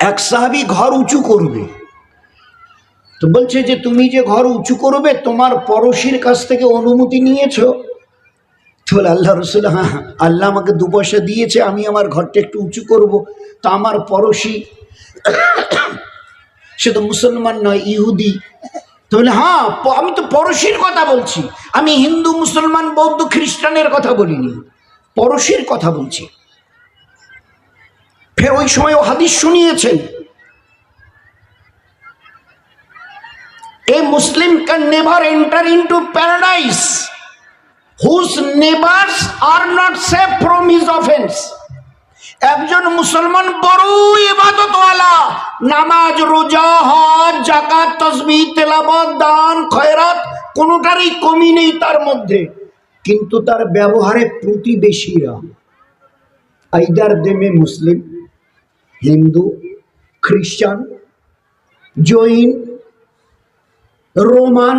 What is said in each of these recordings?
এক সাহাবী ঘর উঁচু করবে, তো বলছে যে তুমি যে ঘর উঁচু করবে তোমার পড়শির কাছ থেকে অনুমতি নিয়েছো? তো বলে আল্লাহ রসুল, হ্যাঁ, আল্লাহ আমাকে 2 পয়সা দিয়েছে, আমি আমার ঘরটা একটু উঁচু করব, তা আমার পড়শি সে তো মুসলমান নয়, ইহুদি। তো বলে হ্যাঁ, আমি তো পড়শির কথা বলছি, আমি হিন্দু মুসলমান বৌদ্ধ খ্রিস্টানের কথা বলিনি, পড়শির কথা বলছি। ফের ওই সময় ও হাদিস শুনিয়েছেন, a Muslim can never enter into paradise whose neighbors are not safe from his offense. একজন মুসলমান বড় ইবাদতওয়ালা, নামাজ রোজা হজ যাকাত তাসবিহ তেলাওয়াত দান খয়রাত কোনোটারই কমি নেই তার মধ্যে, কিন্তু তার ব্যবহারে প্রতিবেশীরা, আইদার দেমে মুসলিম, হিন্দু, খ্রিস্টান, Jain, Roman,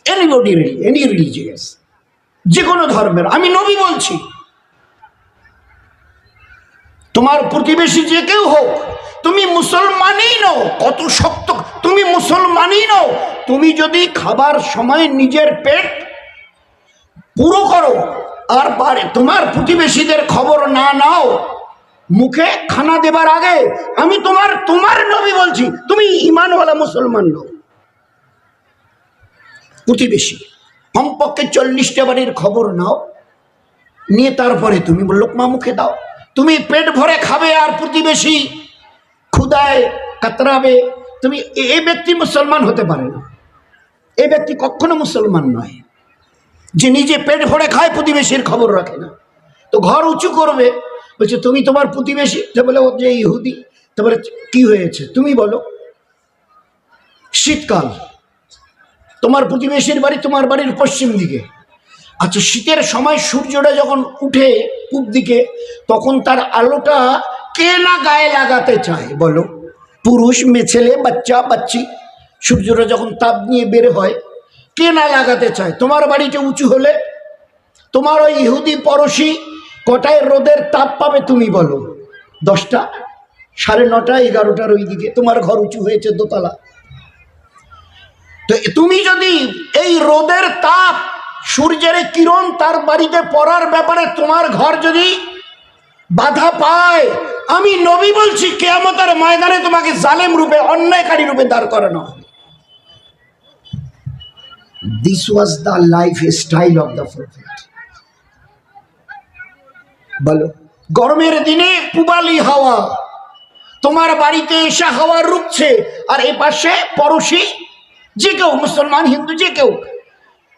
anybody, any religious, যে কোনো ধর্মের, আমি নবী বলছি, তোমার প্রতিবেশী যে কেউ হোক, তুমি মুসলমানই নও, কত শক্ত, তুমি মুসলমানই নও, তুমি যদি খাবার সময় নিজের পেট পুরো করো আর পারে তোমার প্রতিবেশীদের খবর না নাও, মুখে খানা দেবার আগে, আমি তোমার নবী বলছি, তুমি ঈমানওয়ালা মুসলমান নও। প্রতিবেশী কমপক্ষে 40টা বাড়ির খবর নাও, নিয়ে তারপরে তুমি লোকমা মুখে দাও। তুমি পেট ভরে খাবে আর প্রতিবেশী ক্ষুধায় কাতরাবে, তুমি এই ব্যক্তি মুসলমান হতে পারে না, এই ব্যক্তি কখনো মুসলমান নয় যে নিজে পেট ভরে খায় প্রতিবেশীর খবর রাখে না। তো ঘর উঁচু করবে, বলছে তুমি তোমার প্রতিবেশী, তো বলে ও যে ইহুদি, তো বলে কি হয়েছে তুমি বলো, শীতকাল, তোমার প্রতিবেশীর বাড়ি তোমার বাড়ির পশ্চিম দিকে, আচ্ছা শীতের সময় সূর্যটা যখন উঠে পূব দিকে, তখন তার আলোটা কে না গায়ে লাগাতে চায় বলো, পুরুষ মেয়ে ছেলে বাচ্চা বাচ্চি, সূর্যটা যখন তাপ নিয়ে বের হয় কে না লাগাতে চায়। তোমার বাড়িটা উঁচু হলে তোমার ওই ইহুদি পড়শি কটায় রোদের তাপ পাবে তুমি বলো, 10টা, 9:30, 11টার ওই দিকে, তোমার ঘর উঁচু হয়েছে দোতলা। তো তুমি যদি এই রোদের তাপ সূর্যের কিরণ তার বাড়িতে পড়ার ব্যাপারে তোমার ঘর যদি বাধা পায়, আমি নবী বলছি কিয়ামতের ময়দানে তোমাকে জালেম রূপে অন্যায়কারী রূপে দাঁড় করানো হবে। This was the lifestyle of the prophet. বলো, গরমের দিনে পূবালি হাওয়া তোমার বাড়িতে এসে হাওয়া রুখছে, আর এ পাশে পড়োশি যে কেউ মুসলমান হিন্দু যে কেউ,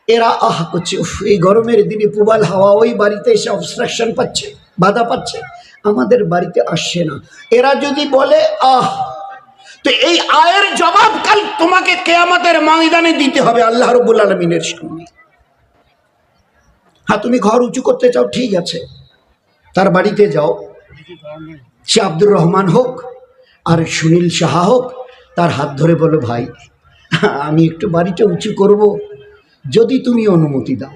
এরা আহ করছে, এই গরমের দিনে পূবাল হাওয়া ওই বাড়িতে এসে অবস্ট্রাকশন পাচ্ছে, বাধা পাচ্ছে, আমাদের বাড়িতে আসছে না। এরা যদি বলে আহ, তো এই আয়ের জবাব কাল তোমাকে কিয়ামতের ময়দানে দিতে হবে আল্লাহ রাব্বুল আলামিনের সামনে। হ্যাঁ, তুমি ঘর উঁচু করতে চাও, ঠিক আছে, তার বাড়িতে যাও, সে আব্দুর রহমান হোক আর সুনীল সাহা হোক, তার হাত ধরে বলো ভাই আমি একটু বাড়িটা উঁচু করব, যদি তুমি অনুমতি দাও।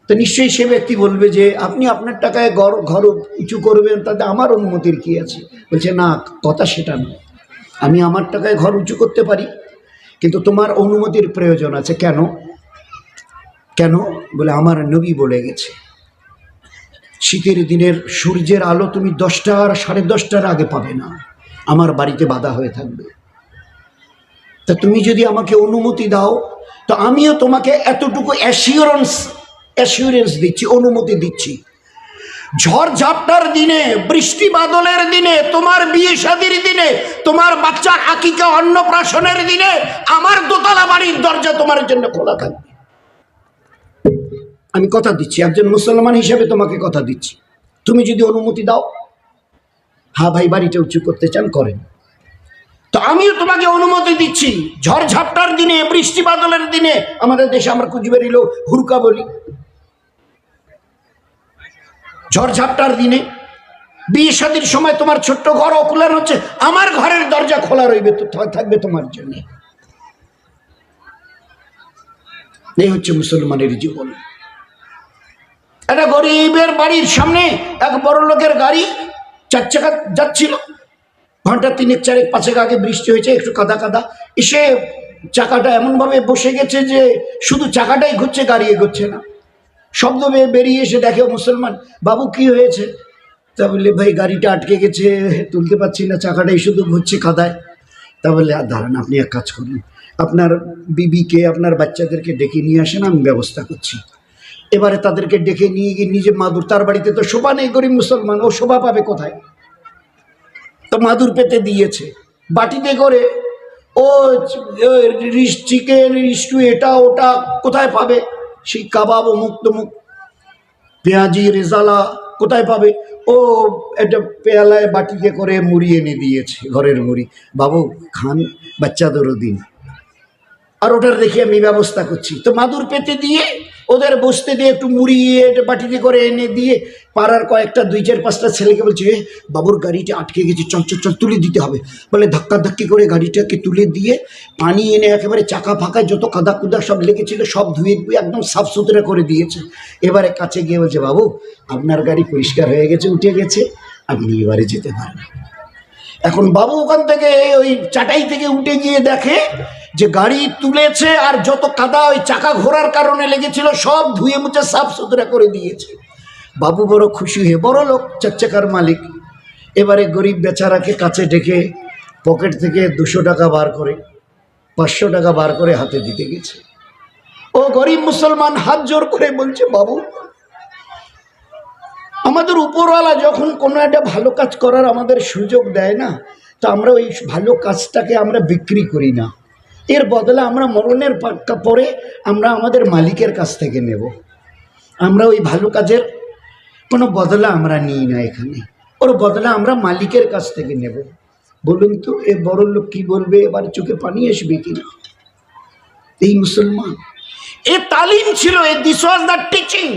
তো নিশ্চয়ই সে ব্যক্তি বলবে যে আপনি আপনার টাকায় ঘর উঁচু করবেন, তাতে আমার অনুমতির কি আছে? বলছে না, কথা সেটা নয়, আমি আমার টাকায় ঘর উঁচু করতে পারি, কিন্তু তোমার অনুমতির প্রয়োজন আছে। কেন? কেন? বলে আমার নবী বলে গেছে শীতের দিনের সূর্যের আলো তুমি 10টা আর 10:30টার আগে পাবে না, আমার বাড়িতে বাধা হয়ে থাকবে। তা তুমি যদি আমাকে অনুমতি দাও, তো আমিও তোমাকে এতটুকু অ্যাসিওরেন্স দিচ্ছি, অনুমতি দিচ্ছি, ঝড় ঝাপটার দিনে, বৃষ্টি বাদলের দিনে, তোমার বিয়ে শাদীর দিনে, তোমার বাচ্চার আকিকা অন্নপ্রাশনের দিনে আমার দোতলা বাড়ির দরজা তোমার জন্য খোলা থাকবে। আমি কথা দিচ্ছি, একজন মুসলমান হিসেবে তোমাকে কথা দিচ্ছি, তুমি যদি অনুমতি দাও। হ্যাঁ ভাই, বাড়িটা উঁচু করতে চান করেন, তো আমিও তোমাকে অনুমতি দিচ্ছি। ঝড় ঝাপটার দিনে, বৃষ্টি বাদলের দিনে, আমাদের দেশে আমরা কুচবিহারি লোক হুরকা বলি, ঝড় ঝাপটার দিনে, বিয়ে শাদীর সময় তোমার ছোট্ট ঘর অকুলান হচ্ছে, আমার ঘরের দরজা খোলা রইবে, তো থাকবে তোমার জন্য। এই হচ্ছে মুসলমানের জীবন। একটা গরিবের বাড়ির সামনে এক বড় লোকের গাড়ি 4 চাকা যাচ্ছিল, ঘন্টা তিনেক চারেক পাঁচেক আগে বৃষ্টি হয়েছে, একটু কাদা কাদা, এসে চাকাটা এমনভাবে বসে গেছে যে শুধু চাকাটাই ঘুরছে, গাড়ি এগোচ্ছে না। শব্দ বেরিয়ে এসে দেখে মুসলমান, বাবু কি হয়েছে? তা বললে, ভাই গাড়িটা আটকে গেছে, তুলতে পারছি না, চাকাটাই শুধু ঘুরছে কাদায়। তা বললে, আর দাঁড়ান, আপনি এক কাজ করুন, আপনার বিবিকে আপনার বাচ্চাদেরকে ডেকে নিয়ে আসেন, আমি ব্যবস্থা করছি। এবারে তাদেরকে ডেকে নিয়ে গিয়ে নিজে মাদুর, তার বাড়িতে তো শোভা নেই, গরিব মুসলমান, ও শোভা পাবে কোথায়? তো মাদুর পেতে দিয়েছে, বাটিতে করে ও চিকেন স্টু এটা ওটা কোথায় পাবে, সেই কাবাব অমুক তমুক, পেঁয়াজি রেজালা কোথায় পাবে, ও একটা পেয়ালায় বাটিতে করে মুড়ি এনে দিয়েছে, ঘরের মুড়ি, বাবু খান, বাচ্চাদেরও দিন, আর ওটার দেখি আমি ব্যবস্থা করছি। তো মাদুর পেতে দিয়ে ওদের বসতে দিয়ে একটু মুড়ি বাটিতে করে এনে দিয়ে পাড়ার কয়েকটা 2-4-5টা ছেলেকে বলছে, বাবুর গাড়িটা আটকে গেছে, চল চল চল, তুলে দিতে হবে। বলে ধাক্কি করে গাড়িটাকে তুলে দিয়ে পানি এনে একেবারে চাকা ফাঁকায় যত কাদা কুদা সব লেগেছিল সব ধুয়ে একদম সাফ সুতরা করে দিয়েছে। এবারে কাছে গিয়ে বলছে, বাবু আপনার গাড়ি পরিষ্কার হয়ে গেছে, উঠে গেছে, আপনি এবারে যেতে পারেন। এখন বাবু ওখান থেকে ওই চাটাই থেকে উঠে গিয়ে দেখে যে গাড়ি তুলেছে, আর যত কাদা ওই চাকা ঘোরার কারণে লেগেছিল সব ধুয়ে মুছে সাফ সুতরা করে দিয়েছে। বাবু বড় খুশি হয়ে, বড় লোক, 4 চাকার মালিক, এবারে গরিব বেচারাকে কাছে ডেকে পকেট থেকে 200 টাকা বার করে, 500 টাকা বার করে হাতে দিতে গেছে। ও গরিব মুসলমান হাত জোর করে বলছে, বাবু আমাদের উপরওয়ালা যখন কোনো একটা ভালো কাজ করার আমাদের সুযোগ দেয় না, তো আমরা ওই ভালো কাজটাকে আমরা বিক্রি করি না, এর বদলে আমরা মরণের পরে আমরা আমাদের মালিকের কাছ থেকে নেব, আমরা ওই ভালো কাজের কোনো বদলা আমরা নিই না, এখানে ওর বদলা আমরা মালিকের কাছ থেকে নেব। বলুন তো এ বড় লোক কি বলবে, এবার চোখে পানি আসবে কিনা? এই মুসলমান, এ তালিম ছিল, এ this was the teaching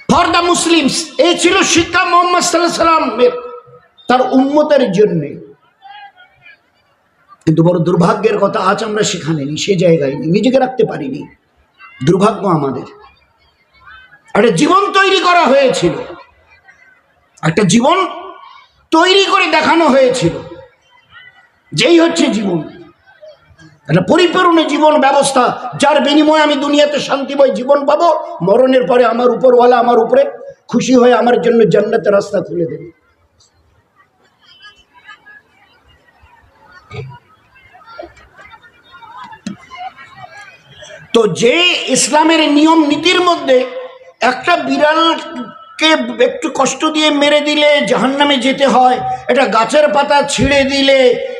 for the Muslims, এই ছিল শিক্ষা মুহাম্মদ সাল্লাল্লাহু আলাইহি সাল্লামের তার উম্মতের জন্য। কিন্তু বড় দুর্ভাগ্যের কথা, আজ আমরা সেখানে নেই, সে জায়গায় নেই, নিজেকে রাখতে পারিনি, দুর্ভাগ্য আমাদের। একটা জীবন তৈরি করা হয়েছিল, একটা জীবন তৈরি করে দেখানো হয়েছিল, যেই হচ্ছে জীবন, একটা পরিপূর্ণ জীবন ব্যবস্থা, যার বিনিময়ে আমি দুনিয়াতে শান্তিময় জীবন পাবো, মরণের পরে আমার উপরওয়ালা আমার উপরে খুশি হয়ে আমার জন্য জান্নাতের রাস্তা খুলে দেবে। তো যে ইসলামের নিয়ম নীতির মধ্যে একটা বিড়ালকে একটু কষ্ট দিয়ে মেরে দিলে জাহান্নামে যেতে হয়, এটা গাছের পাতা ছিঁড়ে দিলে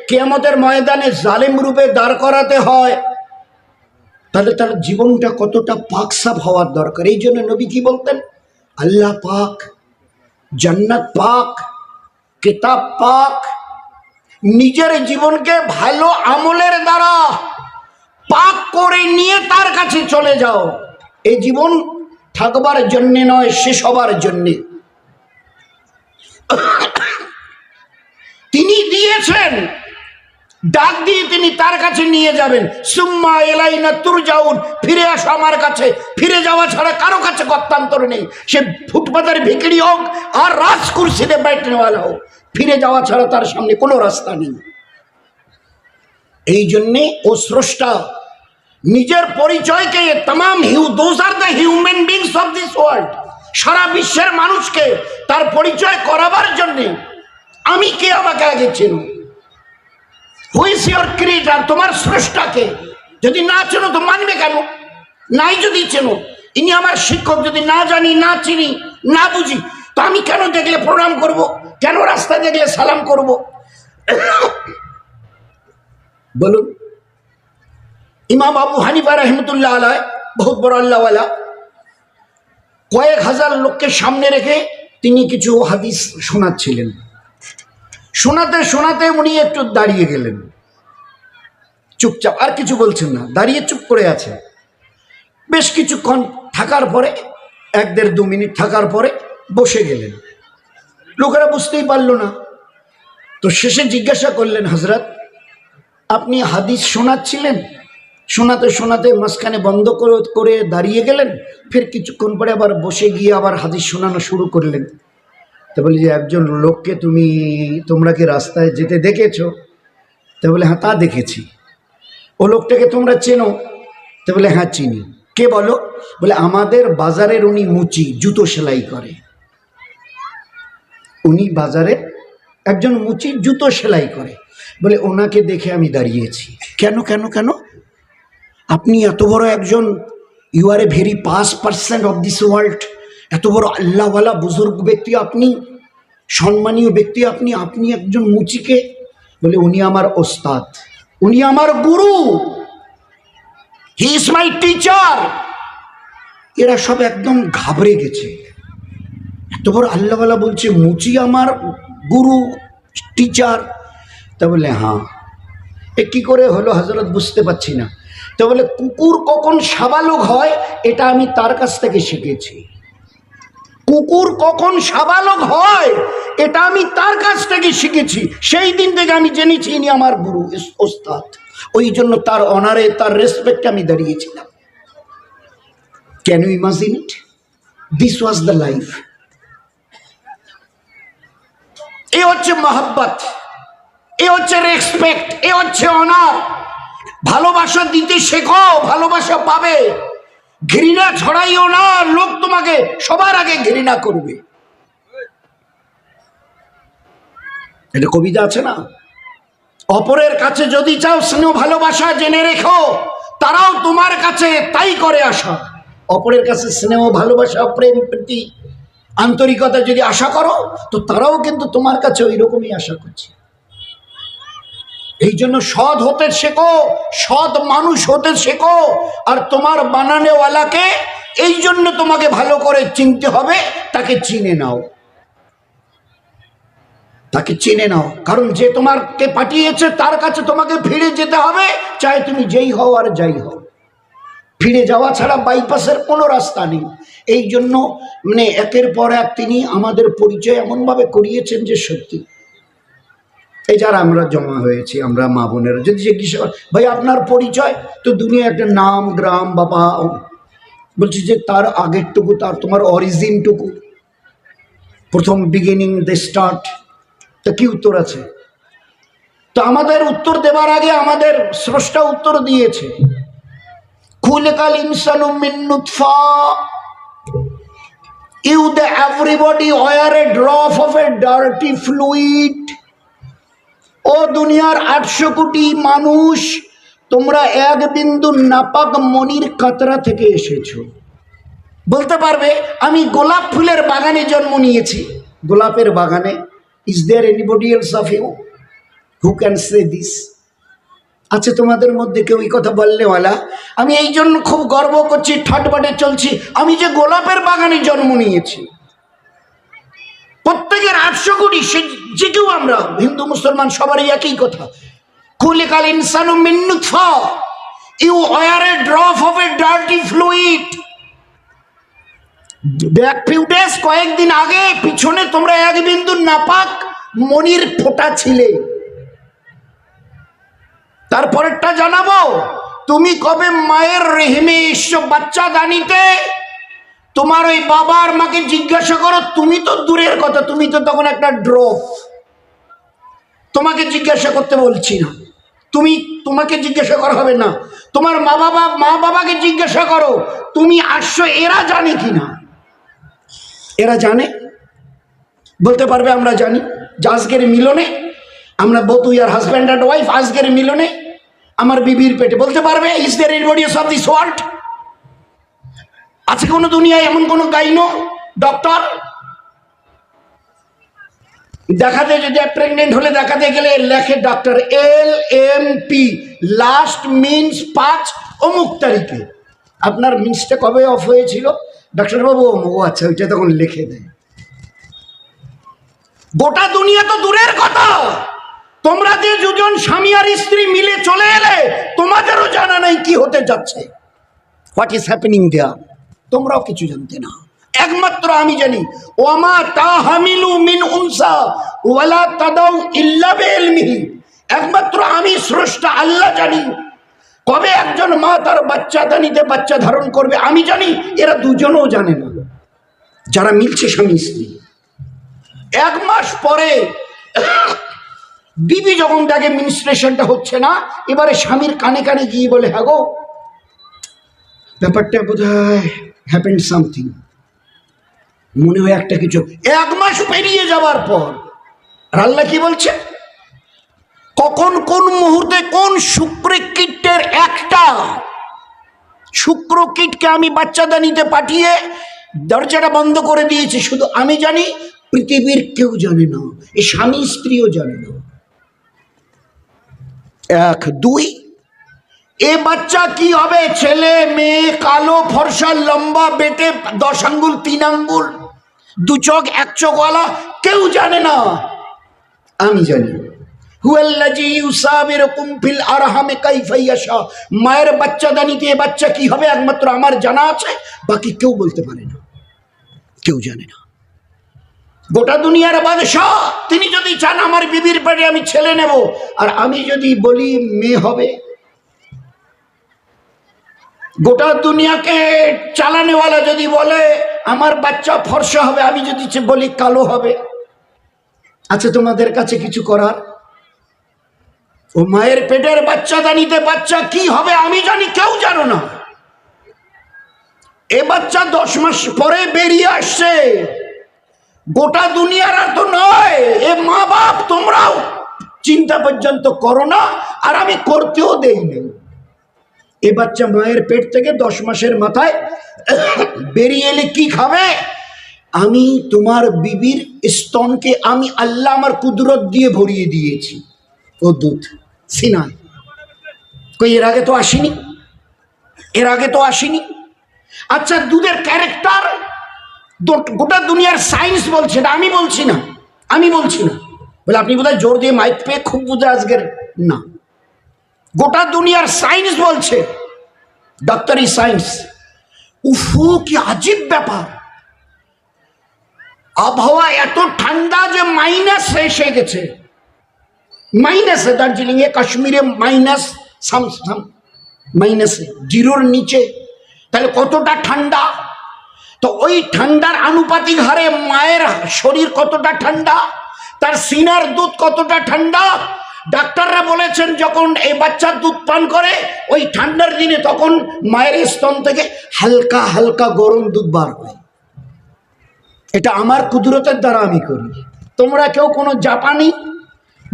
কিয়ামতের ময়দানে জালেম রূপে দাঁড় করাতে হয়, তাহলে তার জীবনটা কতটা পাক সাফ হওয়ার দরকার। এই জন্য নবী কি বলতেন, আল্লাহ পাক, জান্নাত পাক, কিতাব পাক, নিজের জীবনকে ভালো আমলের দ্বারা পাক করে নিয়ে তার কাছে চলে যাও। এই জীবন থাকবার জন্যে নয়, শেষ হবার জন্যে। তিনি দিয়েছেন, ডাক দিয়ে তিনি তার কাছে নিয়ে যাবেন, সুম্মা ইলাইনা তুরজাউন, ফিরে আসো আমার কাছে, ফিরে যাওয়া ছাড়া কারো কাছে গত্যান্তর নেই। সে ফুটপাতের ভিখিরি হোক আর রাজকুরসিতে बैठनेवाला হোক, ফিরে যাওয়া ছাড়া তার সামনে কোনো রাস্তা নেই। এই জন্যে ও স্রষ্টা নিজের পরিচয়কে तमाम those are the human beings of this world, সারা বিশ্বের মানুষকে তার পরিচয় করাবার জন্যে, আমি কে আমাকে আগে চেনো, হু ইজ ইয়োর ক্রিয়েটর, তোমার স্রষ্টাকে যদি না চেনো তো মানবে কেন? নাই যদি চেনো, ইনি আমার শিক্ষক, যদি না জানি, না চিনি, না বুঝি, তো আমি কেন দেখলে প্রণাম করব, কেন রাস্তা দেখলে সালাম করব? বলুন। ইমাম আবু হানিফা রহমতুল্লাহ আলাইহ, বহুত বড় আল্লাহওয়ালা, কয়েক হাজার লোককে সামনে রেখে তিনি কিছু হাদিস শোনাচ্ছিলেন। শোনাতে শোনাতে উনি একটু দাঁড়িয়ে গেলেন, চুপচাপ, আর কিছু বলছেন না, দাঁড়িয়ে চুপ করে আছে। বেশ কিছুক্ষণ থাকার পরে, 1-1.5-2 মিনিট থাকার পরে বসে গেলেন। লোকেরা বুঝতেই পারল না, তো শেষে জিজ্ঞাসা করলেন, হযরত আপনি হাদিস শোনাচ্ছিলেন, শোনাতে শোনাতে মাঝখানে বন্ধ করে দাঁড়িয়ে গেলেন, ফের কিছুক্ষণ পরে আবার বসে গিয়ে আবার হাদিস শোনানো শুরু করলেন। তো বলি যে একজন লোককে তোমরা কি রাস্তায় যেতে দেখেছো? তো বলে হ্যাঁ তা দেখেছি। ও লোকটাকে তোমরা চেনো? তো বলে হ্যাঁ চিনি। কে বলো? বলে আমাদের বাজারের উনি মুচি, জুতো সেলাই করে। উনি বাজারে একজন মুচি, জুতো সেলাই করে। বলে ওনাকে দেখে আমি দাঁড়িয়েছি। কেন কেন কেন? আপনি এত বড় একজন, you are a very pious person of this world, এত বড় আল্লাহওয়ালা বুজুর্গ ব্যক্তি আপনি, সম্মানীয় ব্যক্তি আপনি, আপনি একজন মুচিকে? বলে উনি আমার ওস্তাদ, উনি আমার গুরু, হি ইজ মাই টিচার। এরা সব একদম ঘাবড়ে গেছে। এত বড় আল্লাহওয়ালা বলছে মুচি আমার গুরু, টিচার। তা বলে হ্যাঁ। এ কি করে হলো হজরত? বুঝতে পারছি না। তো বলে কুকুর কখন সাবালক হয় এটা আমি তার কাছ থেকে শিখেছি। কুকুর কখন সাবালক হয় এটা আমি তার কাছ থেকে শিখেছি। সেই দিন থেকে আমি জেনেছি ইনি আমার গুরু, ওস্তাদ। ওই জন্য তার অনারে, তার রেসপেক্টে আমি দাঁড়িয়েছিলাম। Can you imagine it? This was the life. এ হচ্ছে মহব্বত, এ হচ্ছে রেসপেক্ট, এ হচ্ছে অনার। ভালোবাসা দিতে শেখো, ভালোবাসা পাবে। ঘৃণা ছড়াইও না, লোক তোমাকে সবার আগে ঘৃণা করবে। এটা কবিতা আছে না? অপরের কাছে যদি চাও স্নেহ ভালোবাসা, জেনে রেখো তারাও তোমার কাছে তাই করে আশা। অপরের কাছে স্নেহ ভালোবাসা, প্রেম প্রীতি আন্তরিকতা যদি আশা করো তো তারাও কিন্তু তোমার কাছে ওই রকমই আশা করছে। এই জন্য সৎ হতে শেখো, সৎ মানুষ হতে শেখো। আর তোমার বানানেওয়ালাকে এই জন্য তোমাকে ভালো করে চিনতে হবে, তাকে চিনে নাও, তাকে চিনে নাও। কারণ যে তোমাকে পাঠিয়েছে তার কাছে তোমাকে ফিরে যেতে হবে, চাই তুমি যেই হও আর যাই হও। ফিরে যাওয়া ছাড়া বাইপাসের কোনো রাস্তা নেই। এই জন্য মানে একের পর এক তিনি আমাদের পরিচয় এমনভাবে করিয়েছেন যে সত্যি। এই যারা আমরা জমা হয়েছি, আমরা মা বোনেরা যদি জিজ্ঞাসা ভাই আপনার পরিচয়, তো দুনিয়া একটা নাম, গ্রাম, বাবা, বলছি যে তার আগেরটুকু, তার তোমার অরিজিনটুকু, প্রথম বিগিনিং, দ্য স্টার্ট, তা কি উত্তর আছে? তো আমাদের উত্তর দেবার আগে আমাদের স্রষ্টা উত্তর দিয়েছে, খুলিকাল ইনসানু মিন নুতফা you the everybody were a drop of a dirty fluid. ও দুনিয়ার 800 কোটি মানুষ, তোমরা এক বিন্দু নাপাক মনির কাতরা থেকে এসেছো। বলতে পারবে আমি গোলাপ ফুলের বাগানে জন্ম নিয়েছি। গোলাপের বাগানে? Is there anybody else of you who can say this? আছে তোমাদের মধ্যে কেউ এই কথা বললেওয়ালা? আমি এই জন্য খুব গর্ব করছি, ঠাটবাটে চলছি, আমি যে গোলাপের বাগানে জন্ম নিয়েছি। প্রত্যেকের 800 কোটি, যে কেউ আমরা হিন্দু মুসলমান সবারই একই কথা, খুলিকাল ইনসানু মিন নুতফা you were a drop of a dirty fluid. Back few days, কয়েকদিন আগে পিছনে তোমরা এক বিন্দু নাপাক মনির ফোঁটা ছিলে। তারপরেরটা জানাবো, তুমি কবে মায়ের রেহেমে এসছো বাচ্চা দানিতে। তোমার ওই বাবার মাকে জিজ্ঞাসা করো, তুমি তো দূরের কথা, তুমি তো তখন একটা ড্রপ। তোমাকে জিজ্ঞাসা করতে বলছি না, তোমাকে জিজ্ঞাসা করা হবে না, তোমার মা বাবাকে জিজ্ঞাসা করো তুমি আসছো, এরা জানে কিনা? এরা জানে? বলতে পারবে আমরা জানি। যে আজকের মিলনে আমরা both we are husband and wife, আজকের মিলনে আমার বিবির পেটে, বলতে পারবে is there anybody of this world? আছে কোনো দুনিয়ায় এমন কোনো গাইনো ডক্টর? দেখাতে, যদি প্রেগনেন্ট হলে দেখাতে গেলে লেখে ডাক্তার LMP, লাস্ট মিন্স 5 অমুক তারিখে। আপনার মিন্সটা কবে অফ হয়েছিল? ডাক্তারবাবু ও আচ্ছা, ওইটা তখন লিখে দেয়। গোটা দুনিয়া তো দূরের কথা, তোমরা যে দুজন স্বামী আর স্ত্রী মিলে চলে এলে, তোমাদেরও জানা নাই কি হতে যাচ্ছে, হোয়াট ইজ হ্যাপেনিং দেয়ার। তোমরাও কিছু জানতে না, একমাত্র আমি জানি। ওয়ামা তাহামিলু মিন উনসা ওয়ালা তাদাউ ইল্লা বিইলমিহি। একমাত্র আমি স্রষ্টা আল্লাহ জানি কবে একজন মা তার বাচ্চা দানিতে বাচ্চা ধারণ করবে, আমি জানি। এরা দুজনও জানে না, যারা মিলছে স্বামী স্ত্রী। 1 মাস পরে বিবি যখন দেখে মিনিস্ট্রেশনটা হচ্ছে না, এবারে স্বামীর কানে কানে গিয়ে বলে, হ্যাঁ গো, ব্যাপারটা বোধ হয় হ্যাপেন্ড সামথিং, মনে হয় একটা কিছু। 1 মাস পেরিয়ে যাবার পর আল্লাহ কি বলছে, কখন কোন মুহূর্তে কোন শুক্রকীটের একটা শুক্রকীটকে আমি বাচ্চাদানিতে পাঠিয়ে দরজাটা বন্ধ করে দিয়েছি, শুধু আমি জানি, পৃথিবীর কেউ জানে না, এই স্বামী স্ত্রীও জানে না। 1 2 এ বাচ্চা কি হবে, ছেলে মেয়ে, কালো ফর্সা, লম্বা, বেটে 10 আঙ্গুল 3 আঙ্গুল, 2 চোখ 1 চোখওয়ালা, কেউ জানে না, আমি জানি। হুয়াল্লাযী ইউসাবিরুকুম ফিল আরহামে কাইফা ইয়াশা, মায়ের বাচ্চাদানিতে এ বাচ্চা কি হবে একমাত্র আমার জানা আছে, বাকি কেউ বলতে পারে না, কেউ জানে না। গোটা দুনিয়ার বাদশাহ, তিনি যদি চান আমার বিবির পেটে আমি ছেলে নেব, আর আমি যদি বলি মেয়ে হবে, গোটা দুনিয়াকে চালানেওয়ালা যদি বলে আমার বাচ্চা ফর্সা হবে, আমি যদি বলি কালো হবে, আচ্ছা তোমাদের কাছে কিছু করার? ও মায়ের পেটের বাচ্চাদানিতে বাচ্চা কি হবে আমি জানি, কেউ জানো না। এ বাচ্চা 10 মাস পরে বেরিয়ে আসছে, গোটা দুনিয়ার আর তো নয়, এ মা বাপ তোমরাও চিন্তা পর্যন্ত করো না, আর আমি করতেও দেইনি। এ বাচ্চা মায়ের পেট থেকে 10 মাসের মাথায় বেরিয়ে এলে কি খাবে? আমি তোমার বিবির স্তনকে আমি আল্লাহ আমার কুদরত দিয়ে ভরিয়ে দিয়েছি, ও দুধ সিনায়। কই এর আগে তো আসেনি, এর আগে তো আসেনি। আচ্ছা দুধের ক্যারেক্টার গোটা দুনিয়ার সায়েন্স বলছে, না আমি বলছি না, আমি বলছি না। বলে আপনি বোধহয় জোর দিয়ে মাইক পেয়ে খুব বুঝে আজকের না, গোটা দুনিয়ার সায়েন্স বলছে, ডাক্তারি সায়েন্স। উফু কি আজীব ব্যাপার, আবহাওয়া এত ঠান্ডা যে মাইনাস এসে গেছে, মাইনাসে, দার্জিলিং এ, কাশ্মীরে মাইনাস, মাইনাসে, 0-র নিচে, তাহলে কতটা ঠান্ডা। তো ওই ঠান্ডার আনুপাতিক হারে মায়ের শরীর কতটা ঠান্ডা, তার সিনার দুধ কতটা ঠান্ডা। ডাক্তাররা বলেছেন যখন এই বাচ্চার দুধ পান করে ওই ঠান্ডার দিনে, তখন মায়ের স্তন থেকে হালকা হালকা গরম দুধ বার হয়। এটা আমার কুদরতের দ্বারা আমি করি। তোমরা কেউ কোনো জাপানি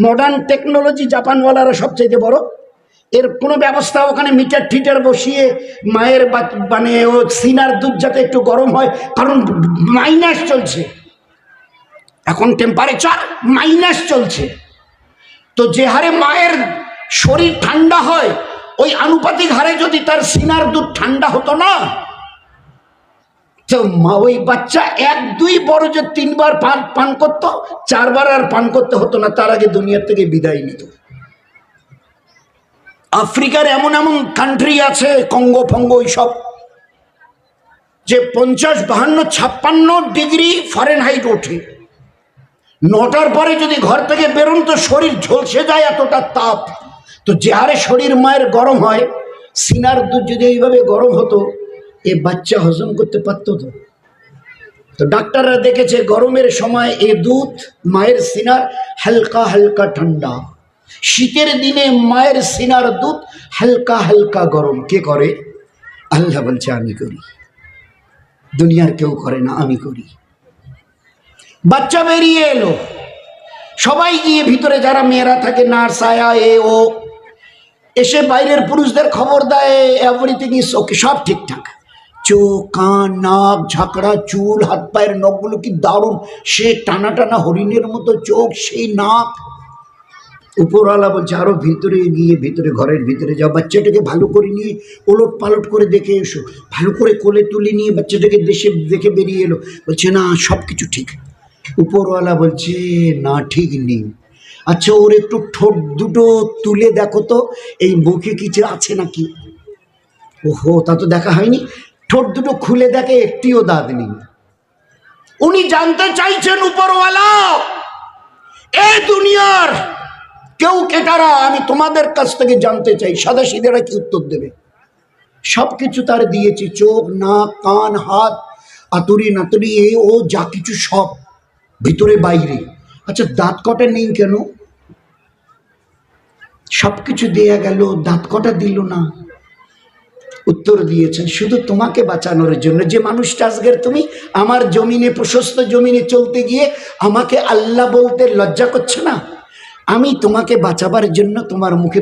মডার্ন টেকনোলজি, জাপানওয়ালারা সবচেয়ে বড়, এর কোনো ব্যবস্থা ওখানে মিটার ঠিটার বসিয়ে মায়ের মানে ও সিনার দুধ যাতে একটু গরম হয়, কারণ মাইনাস চলছে এখন, টেম্পারেচার মাইনাস চলছে। তো যে হারে মায়ের শরীর ঠান্ডা হয়, ওই আনুপাতিক হারে যদি তার সিনার দুধ ঠান্ডা হতো না, তো ওই বাচ্চা 1-2 বড় যে 3 বার পান করতো, 4 বার আর পান করতে হতো না, তার আগে দুনিয়ার থেকে বিদায় নিত। আফ্রিকার এমন এমন কান্ট্রি আছে, কঙ্গো ফঙ্গো এইসব, যে 50, 52, 56 ডিগ্রি ফারেনহাইট ওঠে। 9টার পরে যদি ঘর থেকে বেরোন তো শরীর ঝলসে যায়, এতটা তাপ। তো যে হারে শরীর মায়ের গরম হয়, সিনার দুধ যদি এইভাবে গরম হতো, এ বাচ্চা হজম করতে পারত। তো ডাক্তাররা দেখেছে গরমের সময় এ দুধ মায়ের সিনার হালকা হালকা ঠান্ডা, শীতের দিনে মায়ের সিনার দুধ হালকা হালকা গরম। কে করে? আল্লাহ বলছে আমি করি, দুনিয়ার কেউ করে না, আমি করি। বাচ্চা বেরিয়ে এলো, সবাই গিয়ে ভিতরে যারা মেয়েরা থাকে, নার্স, আয়া, এ ও, এসে বাইরের পুরুষদের খবর দেয়, এভরিথিং ইজ ওকে, সব ঠিকঠাক। চোখ, কান, নাক, ঝাঁকড়া চুল, হাত পায়ের নখগুলো কি দারুণ, সে টানা টানা হরিণের মতো চোখ, সেই নাক। উপরওয়ালা বলছে আরো ভিতরে গিয়ে, ভিতরে ঘরের ভিতরে যাও, বাচ্চাটাকে ভালো করে নিয়ে ওলট পালট করে দেখে এসো। ভালো করে কোলে তুলে নিয়ে বাচ্চাটাকে দেখে বেরিয়ে এলো। বলছে না, সব কিছু ঠিক। উপরওয়ালা বলছে না, ঠিক নেই। আচ্ছা ওর একটু ঠোঁট দুটো তুলে দেখো তো, এই মুখে কিছু আছে নাকি। ওহো, তা তো দেখা হয়নি। ঠোঁট দুটো খুলে দেখে, একটিও দাঁত নেই। উনি জানতে চাইছেন উপরওয়ালা, এ দুনিয়ার কেউ কেটারা, আমি তোমাদের কাছ থেকে জানতে চাই, সাদা সিধেরা কি উত্তর দেবে? সবকিছু তার দিয়েছি, চোখ, নাক, কান, হাত, আতুরি নাতুরি, এ ও যা কিছু সব ভিতরে বাইরে। আচ্ছা দাঁত কটা নেই কেন? সব কিছু দেয়া গেল, দাঁত কটা দিল না? উত্তর দিয়েছেন শুধু তোমাকে বাঁচানোর জন্য। যে মানুষটা আজকের তুমি আমার জমিনে, প্রশস্ত জমিনে চলতে গিয়ে আমাকে আল্লাহ বলতে লজ্জা করছে না, আমি তোমাকে বাঁচাবার জন্য তোমার মুখে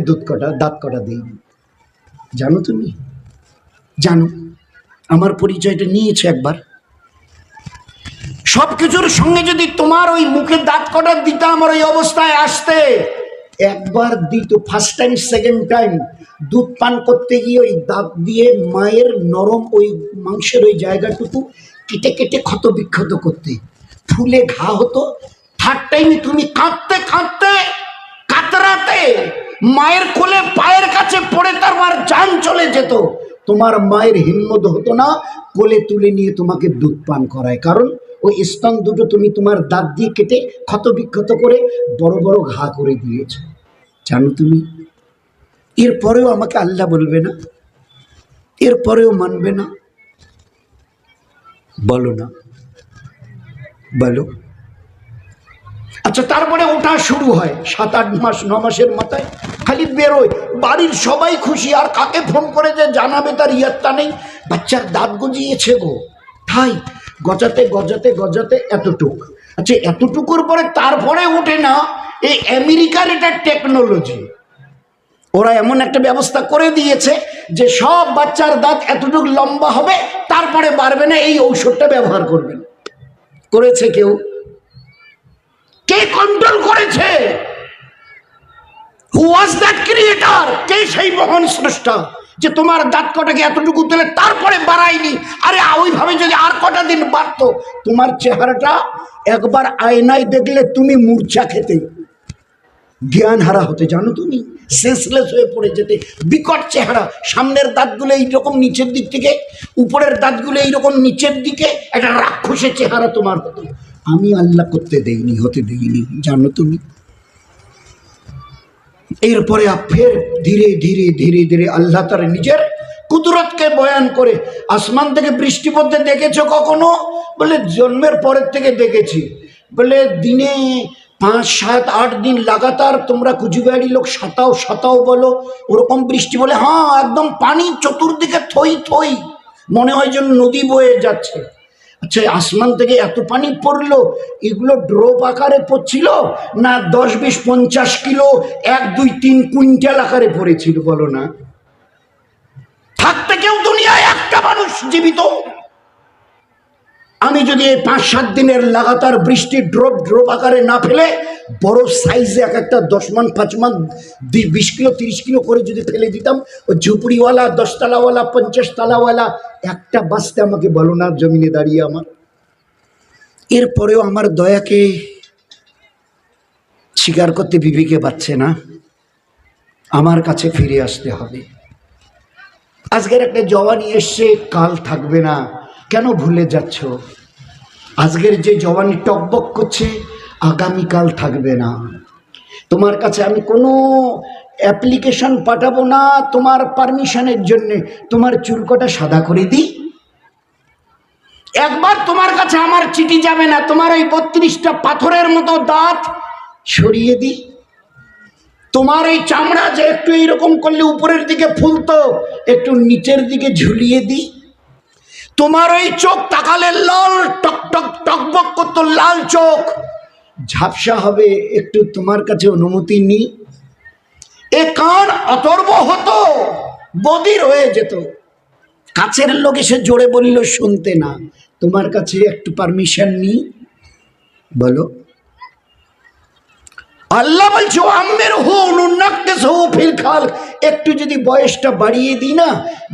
দাঁত কটা দিইনি। জানো তুমি? জানো? আমার পরিচয়টা নিয়েছে একবার। সবকিছুর সঙ্গে যদি তোমার ওই মুখে দাঁত কটা দিতে আমার ওই অবস্থায় আসতে, একবার দিত, ফার্স্ট টাইম সেকেন্ড টাইম দুধ পান করতে গিয়ে ওই দাঁত দিয়ে মায়ের নরম ওই মাংসের ওই জায়গাটুকু কেটে কেটে ক্ষত বিক্ষত করতে, ফুলে ঘা হতো। থার্ড টাইমে তুমি কাঁদতে কাঁদতে কাতরাতে মায়ের কোলে পায়ের কাছে পড়ে তার মার জান চলে যেত। তোমার মায়ের হিম্মত হতো না কোলে তুলে নিয়ে তোমাকে দুধ পান করায়, কারণ ওই স্তন দুটো তুমি তোমার দাঁত দিয়ে কেটে ক্ষত বিক্ষত করে বড় বড় ঘা করে দিয়েছ। জানো তুমি? এরপরেও আমাকে আল্লাহ বলবে না? এরপরেও মানবে না? বলো না, বলো। আচ্ছা তারপরে ওটা শুরু হয় 7-8 মাস 9 মাসের মাথায় খালি বেরোয়, বাড়ির সবাই খুশি, আর কাকে ফোন করে যে জানাবে তার ইয়াত্তা নেই। বাচ্চার দাঁত গজিয়েছে গো, তাই গজাতে গজাতে গজাতে এতটুক। আচ্ছা এতটুকুর পরে তারপরে ওঠে না এই আমেরিকার এটা টেকনোলজি, ওরা এমন একটা ব্যবস্থা করে দিয়েছে যে সব বাচ্চার দাঁত এতটুকু লম্বা হবে, তারপরে বাড়বে না, এই ঔষধটা ব্যবহার করবেন। করেছে কেউ? কে কন্ট্রোল করেছে? হু ওয়াজ দ্যাট ক্রিয়েটর? কে সেই মহান স্রষ্টা যে তোমার দাঁত কটাকে এতটুকু তুলে তারপরে বাড়ায়নি? আরে ওইভাবে যদি আর কটা দিন বাড়তো, তোমার চেহারাটা একবার আয়নায় দেখলে তুমি মূর্ছা খেতে, জ্ঞান হারা হতে। জানো তুমি? সেন্সলেস হয়ে পড়ে যেতে। বিকট চেহারা, সামনের দাঁতগুলো এইরকম নিচের দিক থেকে, উপরের দাঁতগুলো এইরকম নিচের দিকে, একটা রাক্ষসের চেহারা তোমার হতো। আমি আল্লাহ করতে দেইনি, হতে দেইনি। জানো তুমি? এরপরে ফের ধীরে ধীরে ধীরে ধীরে আল্লাহ তার নিজের কুদরতকে বয়ান করে আসমান থেকে বৃষ্টি পড়তে দেখেছো কখনো? বলে জন্মের পরের থেকে দেখেছি। বলে দিনে 5, 7, 8 দিন লাগাতার তোমরা কুচবিহারি লোক সাঁতাও সাঁতাও বলো, ওরকম বৃষ্টি? বলে হ্যাঁ, একদম পানি চতুর্দিকে থই থই, মনে হয় যেন নদী বয়ে যাচ্ছে। আচ্ছা আসমান থেকে এত পানি পড়লো, এগুলো ড্রপ আকারে পড়ছিল না 10, 20, 50 কিলো, 1, 2, 3 কুইন্টাল আকারে পড়েছিল? বলো না। থাকতে কেউ দুনিয়ায় একটা মানুষ জীবিত? আমি যদি এই 5-7 দিনের লাগাতার বৃষ্টি ড্রপ ড্রপ আকারে না ফেলে বড় সাইজে এক একটা 10 মান 5 মান 20 কিলো 30 কিলো করে যদি ফেলে দিতাম, ওই ঝুপড়িওয়ালা 10 তলাওয়ালা 50 তলাওয়ালা একটা বাঁচতে আমাকে বলো না জমিনে দাঁড়িয়ে আমার? এরপরেও আমার দয়াকে স্বীকার করতে বিবেকে পাচ্ছে না, আমার কাছে ফিরে আসতে হবে। আজকের একটা জওয়ানি এসছে, কাল থাকবে না, কেন ভুলে যাচ্ছ? আজকের যে জওয়ানি টকবক করছে আগামীকাল থাকবে না। তোমার কাছে আমি কোনো অ্যাপ্লিকেশন পাঠাবো না তোমার পারমিশনের জন্যে, তোমার চুল কটা সাদা করে দিই। একবার তোমার কাছে আমার চিঠি যাবে না, তোমার ওই 32টা পাথরের মতো দাঁত সরিয়ে দিই। তোমার এই চামড়া যে একটু এইরকম করলে উপরের দিকে ফুলতো, একটু নিচের দিকে ঝুলিয়ে দিই। তোমার ওই চোখ তাকালে লাল টক টক টকবক করতো, লাল চোখ ঝাপসা হবে, একটু তোমার কাছে অনুমতি নি। এ কান অতর্ব হতো, বধির হয়ে যেত, কাছের লোক এসে জোরে বলল শুনতে না, তোমার কাছে একটু পারমিশন নি। বলো। আল্লাহ বলছো আম্মের হো নুনাক্কেস হো ফিল খালক, একটু যদি বয়সটা বাড়িয়ে দিই না,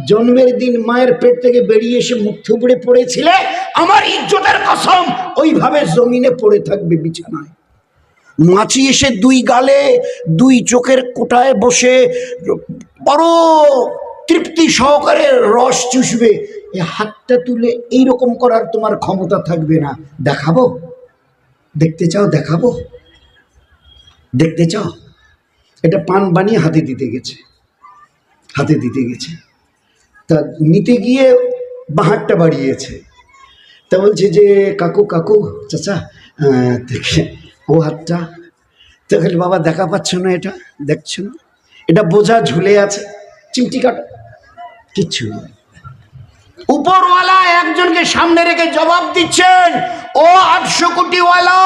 জন্মের দিন মায়ের পেট থেকে বেরিয়ে এসে মুখ থুবড়ে পড়েছিলে, আমার ইজ্জতের কসম ওইভাবে জমিনে পড়ে থাকবে বিছানায়। মাছি এসে 2 গালে 2 চোখের কোটায় বসে বড় তৃপ্তি সহকারে রস চুষবে, এই হাতটা তুলে এইরকম করার তোমার ক্ষমতা থাকবে না। দেখাবো? দেখতে চাও? দেখাবো? দেখতে চাও? এটা পান বানিয়ে হাতে দিতে গেছে, হাতে দিতে গেছে, তা নিতে গিয়ে বাঁ হাতটা বাড়িয়েছে। তা বলছে যে কাকু কাকু চাচা দেখে ও হাতটা তো খালি বাবা দেখা পাচ্ছ না, এটা দেখছো না, এটা বোঝা ঝুলে আছে, চিমটি কাটা কিচ্ছু নেই। উপরওয়ালা একজনকে সামনে রেখে জবাব দিচ্ছেন, ও 800 কোটিওয়ালা,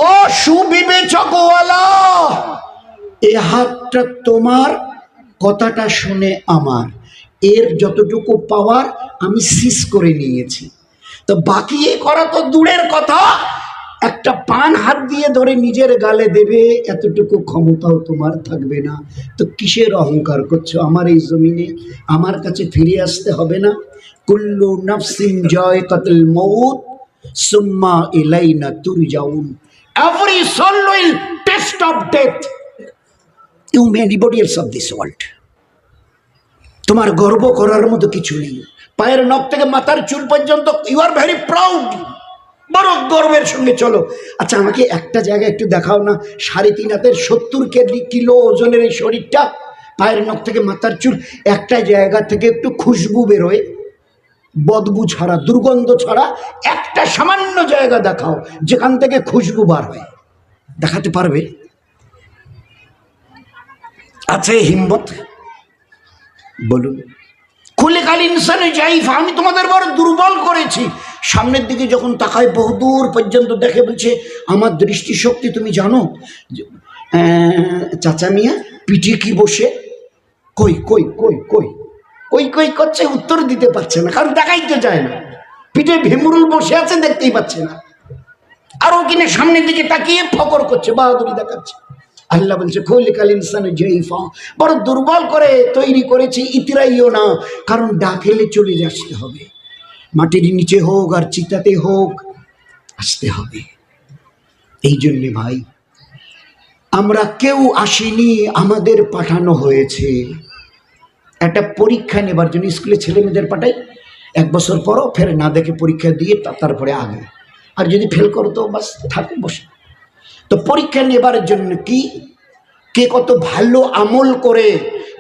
ও সুবিবেচকওয়ালা, এ হাতটা তোমার, কথাটা শুনে আমার, এর যতটুকু পাওয়ার আমি সিজ করে নিয়েছি, তো বাকি এ করা তো দূরের কথা, একটা পান হাত দিয়ে ধরে নিজের গালে দেবে এতটুকু ক্ষমতাও তোমার থাকবে না, তো কিসের অহংকার করছো? আমার এই জমিনে আমার কাছে ফিরে আসতে হবে না? কুল্লু নাফসিন যায়কাতুল মউত সুম্মা ইলাইনা তুরজাউন, every soul will test of death, you may anybody else of this world. তোমার গর্ব করার মতো কিছু নেই, পায়ের নখ থেকে মাথার চুল পর্যন্ত ইউ আর ভেরি প্রাউড, বড় গর্বের সঙ্গে চলো। আচ্ছা আমাকে একটা জায়গায় একটু দেখাও না, 3.5 হাতের 70 কিলো ওজনের এই শরীরটা, পায়ের নখ থেকে মাথার চুল, একটা জায়গা থেকে একটু খুশবু বেরোয়, বদবু ছাড়া, দুর্গন্ধ ছাড়া, একটা সামান্য জায়গা দেখাও যেখান থেকে খুশবু বার হয়, দেখাতে পারবে? আছে হিম্মত? বলুন। খুলিকাল ইনসানে জাইফা, আমি তোমাদের বড় দুর্বল করেছি। সামনের দিকে যখন তাকায় বহুদূর পর্যন্ত দেখে, বলছে আমার দৃষ্টিশক্তি তুমি জানো? চাচা মিয়া পিঠে কি বসে কই কই কই কই কই কই করছে, উত্তর দিতে পারছে না, কারণ দেখাইতে চায় না, পিঠে ভেমরুল বসে আছে, দেখতেই পাচ্ছে না, আর ও কিনে সামনের দিকে তাকিয়ে ফকর করছে, বাহাদুরি দেখাচ্ছে। আল্লাহ বলছে খুলিকাল ইনসানে জাইফা, বড় দুর্বল করে তৈরি করেছি, ইতরাইও না, কারণ ডাকেলে চলে আসতে হবে, মাটির নিচে হোক আর চিতাতে হোক আসতে হবে। এই জন্যে ভাই আমরা কেউ আসিনি, আমাদের পাঠানো হয়েছে একটা পরীক্ষা নেবার জন্য। স্কুলে ছেলে মেয়েদের পাঠাই, 1 বছর পরও ফের না দেখে পরীক্ষা দিয়ে তারপরে আগে, আর যদি ফেল করো তো বাস থাকে বসে। তো পরীক্ষা নেবার জন্য কি, কে কত ভালো আমল করে,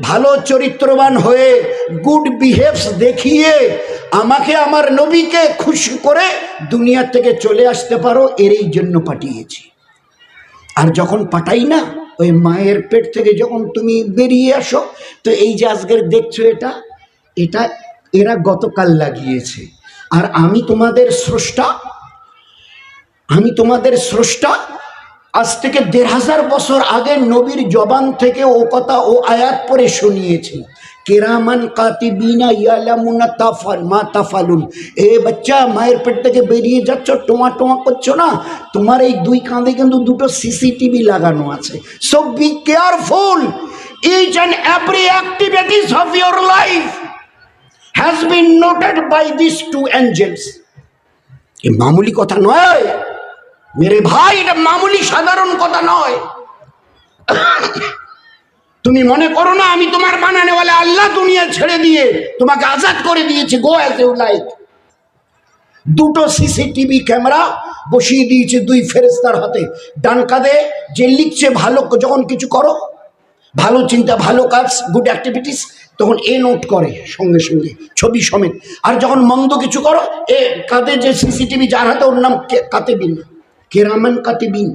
ভালো চরিত্রবান হয়ে, গুড বিহেভস দেখিয়ে আমাকে আমার নবীকে খুশি করে দুনিয়া থেকে চলে আসতে পারো, এরই জন্য পাঠিয়েছি। আর যখন পাঠাই না, ওই মায়ের পেট থেকে যখন তুমি বেরিয়ে আসো, তো এই যে আজকের দেখছো এটা এটা এরা গতকাল লাগিয়েছে, আর আমি তোমাদের স্রষ্টা, আমি তোমাদের স্রষ্টা। আজ থেকে 1500 বছর আগে নবীর জবান থেকে ও কথা, ও আয়াত পড়ে শুনিয়েছি, কিরামান কাতিবিনা ইয়ালামুনা তাফাল মা তাফালুন। এ বাচ্চা, মায়ের পেট থেকে বেরিয়ে যাচ্ছ, টোয়া টোয়া করছো না, তোমার এই 2 কাঁধে কিন্তু 2টো CCTV লাগানো আছে, so be careful, each and every activities of your life has been noted by this 2 angels. এ মামুলি কথা নয় মেরে ভাই, এটা মামুলি সাধারণ কথা নয়। তুমি মনে করো না আমি তোমার বানানে বলে আল্লাহ দুনিয়া ছেড়ে দিয়ে তোমাকে আজাদ করে দিয়েছে, গো অ্যাজ ইউ লাইক। 2টো CCTV ক্যামেরা বসিয়ে দিয়েছে 2 ফেরেশতার হাতে, ডান কাঁধে যে লিখছে ভালো, যখন কিছু করো ভালো চিন্তা, ভালো কাজ, গুড অ্যাক্টিভিটিস, তখন এ নোট করে সঙ্গে সঙ্গে ছবি সমেত, আর যখন মন্দ কিছু করো, এ কাঁধে যে CCTV যার হাতে, ওর নাম কাতিবিন, কিরামান কাতিবিন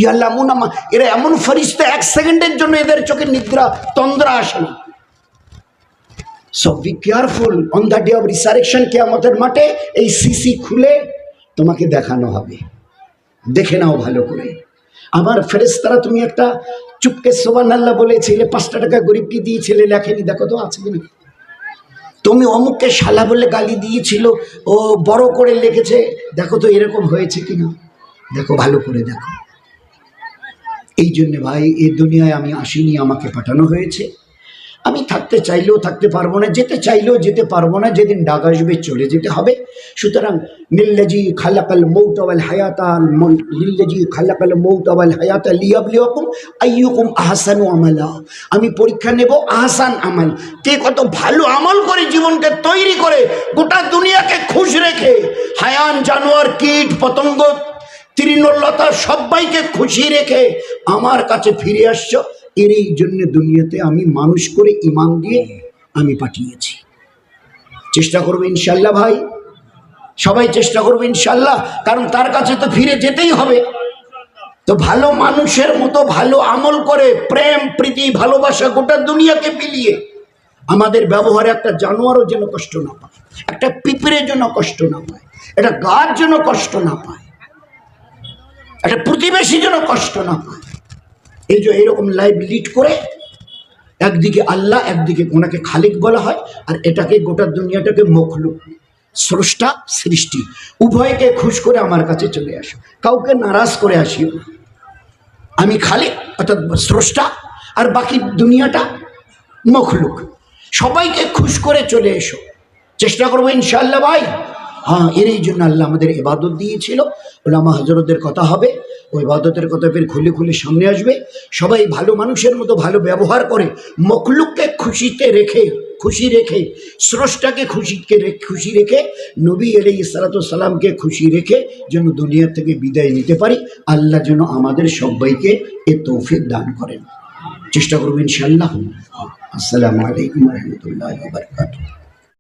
ইয়ালামুনা মা। এরা এমন ফেরেশতা, 1 সেকেন্ডের জন্য এদের চোখে নিদ্রা তন্দ্রা আসে না। So be careful on the day of resurrection, কিয়ামতের মাঠে এই সিসি খুলে তোমাকে দেখানো হবে, দেখে নাও ভালো করে। আমার ফেরেশতারা, তুমি একটা চুপকে সুবহানাল্লাহ বলেছিলে, 5 টাকা গরিবকে দিয়েছিলে, লেখেনি, দেখো তো আছে কিনা। তুমি অমুককে শালা বলে গালি দিয়েছিল, ও বড় করে লিখেছে, দেখো তো এরকম হয়েছে কিনা, দেখো ভালো করে দেখো। এই জন্য ভাই, এই দুনিয়ায় আমি আসিনি, আমাকে পাঠানো হয়েছে। আমি থাকতে চাইলেও থাকতে পারবো না, যেতে চাইলেও যেতে পারবো না, যেদিন ডাক আসবে চলে যেতে হবে। সুতরাং লিল্লাযী খালাকাল মাউতা ওয়াল হায়াতা, লিল্লাযী খালাকাল মাউতা ওয়াল হায়াতা লিয়াবলুয়াকুম আইয়ুকুম আহসানু আমালা। আমি পরীক্ষা নেব আহসান আমাল, কে কত ভালো আমল করে জীবনকে তৈরি করে গোটা দুনিয়াকে খুশ রেখে, হায়ান জানোয়ার কীট পতঙ্গ তৃণলতা সবাইকে খুশি রেখে আমার কাছে ফিরে আসছো। এর এই জন্য দুনিয়াতে আমি মানুষ করে ইমান দিয়ে আমি পাঠিয়েছি। চেষ্টা করবো ইনশাল্লাহ ভাই। সবাই চেষ্টা করবো ইনশাল্লাহ, কারণ তার কাছে তো ফিরে যেতেই হবে। তো ভালো মানুষের মতো ভালো আমল করে প্রেম প্রীতি ভালোবাসা গোটা দুনিয়াকে বিলিয়ে আমাদের ব্যবহারে একটা জানোয়ারও যেন কষ্ট না পায়, একটা পিঁপড়ে যেন কষ্ট না পায়, একটা গাছ যেন কষ্ট না পায়, একটা প্রতিবেশী যেন কষ্ট না পায়। এই যে এরকম লাইফ লিড করে একদিকে আল্লাহ, একদিকে ওনাকে খালিক বলা হয়, আর এটাকে গোটা দুনিয়াটাকে মখলুক, স্রষ্টা সৃষ্টি, উভয়কে খুশ করে আমার কাছে চলে আসো, কাউকে নারাজ করে আসিও না। আমি খালিক অর্থাৎ স্রষ্টা, আর বাকি দুনিয়াটা মখলুক, সবাইকে খুশ করে চলে এসো। চেষ্টা করবো ইনশাআল্লাহ ভাই। হ্যাঁ, এরই জন্য আল্লাহ আমাদের ইবাদত দিয়েছিল। ওলামা হযরতের কথা হবে, ওই ইবাদতের কথা ফের খুলে খুলে সামনে আসবে। সবাই ভালো মানুষের মতো ভালো ব্যবহার করে মখলুককে খুশি রেখে স্রষ্টাকে খুশি রেখে নবী আলাইহিস সালাতু সালামকে খুশি রেখে যেন দুনিয়া থেকে বিদায় নিতে পারি। আল্লাহ যেন আমাদের সবাইকে এ তৌফিক দান করেন। চেষ্টা করবো ইনশাআল্লাহ। আসসালামু আলাইকুম ওয়া রাহমাতুল্লাহি ওয়া বারাকাতুহু।